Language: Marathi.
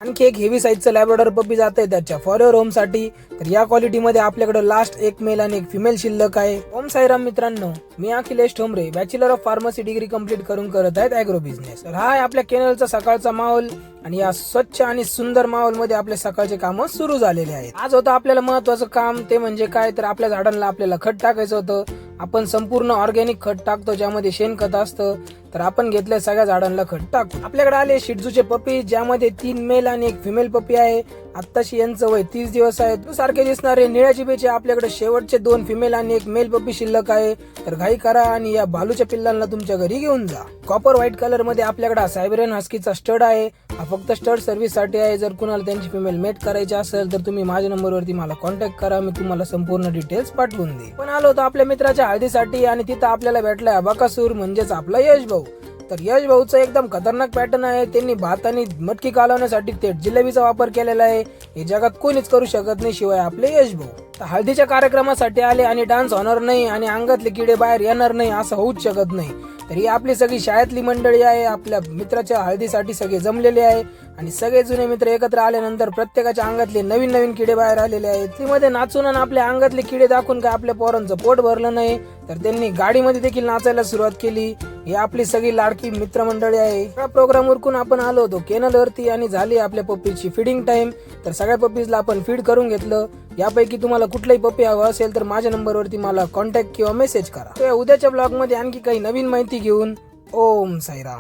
आणखी एक हेवी साईजचं लॅब्राडॉर पप्पी जात आहे त्याच्या फॉर होम साठी. तर या क्वालिटी मध्ये आपल्याकडे लास्ट एक मेल आणि एक फिमेल शिल्लक आहे. ओम साईराम मित्रांनो, मी Akhilesh Thombare, bachelor of pharmacy degree complete करून करत आहेत अॅग्रो बिझनेस. तर हा आहे आपल्या केनलचा सकाळचा माहोल आणि या स्वच्छ आणि सुंदर माहोल मध्ये आपले सकाळचे काम सुरू झालेले आहेत. आज होतं आपल्याला महत्वाचं काम, ते म्हणजे काय तर आपल्या झाडांना आपल्याला खत टाकायचं होतं. आपण संपूर्ण ऑर्गॅनिक खत टाकतो ज्यामध्ये शेणखत असतं. तर आपण घेतल्या सगळ्या झाडांना खत टाकू. आपल्याकडे आले शिट्झूचे पप्पी ज्यामध्ये 3 मेल आणि एक फिमेल पप्पी आहे. आत्ताशी यांचं वय 30 दिवस आहे. सारखे दिसणारे निळ्या जिभेचे आपल्याकडे शेवटचे 2 फिमेल आणि एक मेल पप्पी शिल्लक आहे. तर घाई करा आणि या भालूच्या पिल्लांना तुमच्या घरी घेऊन जा. कॉपर व्हाईट कलर मध्ये आपल्याकडे सायबेरियन हस्कीचा स्टड आहे. हा फक्त स्टड सर्व्हिस साठी आहे. जर कुणाला त्यांची फिमेल मेट करायची असेल तर तुम्ही माझ्या नंबरवरती मला कॉन्टॅक्ट करा, मी तुम्हाला संपूर्ण डिटेल्स पाठवून देईन. पण आलो होतो आपल्या मित्राच्या हळदीसाठी आणि तिथं आपल्याला भेटलाय बकासूर म्हणजेच आपला यश भाऊ. तर यश भाऊचं एकदम खतरनाक पॅटर्न आहे. त्यांनी भात आणि मटकी कालवण्यासाठी थेट जिलेबीचा वापर केलेला आहे. हे जगात कोणीच करू शकत नाही शिवाय आपले यश भाऊ. तर हळदीच्या कार्यक्रमासाठी आले आणि डान्स होणार नाही आणि अंगातले किडे बाहेर येणार नाही असं होऊच शकत नाही. तर ही आपली सगळी शाळेतली मंडळी आहे. आपल्या मित्राच्या हळदीसाठी सगळे जमलेले आहे आणि सगळे जुने मित्र एकत्र आल्यानंतर प्रत्येकाच्या अंगातले नवीन नवीन किडे बाहेर आलेले आहेत. ती नाचून आणि आपल्या अंगातले किडे दाखवून काय आपल्या पोरांचं पोट भरलं नाही, तर त्यांनी गाडीमध्ये देखील नाचायला सुरुवात केली. ही आपली सगळी लाडकी मित्रमंडळी आहे. या प्रोग्राम उरकून आपण आलो होतो केनल वरती आणि झाली आपल्या पप्पीची फिडिंग टाइम. तर सगळ्या पप्पीजला आपण फीड करून घेतलं. यापैकी तुम्हाला कुठलाही पप्पी हवं असेल तर माझ्या नंबरवरती मला कॉन्टॅक्ट किंवा मेसेज करा. उद्याच्या ब्लॉग मध्ये आणखी काही नवीन माहिती घेऊन ओम साईराम.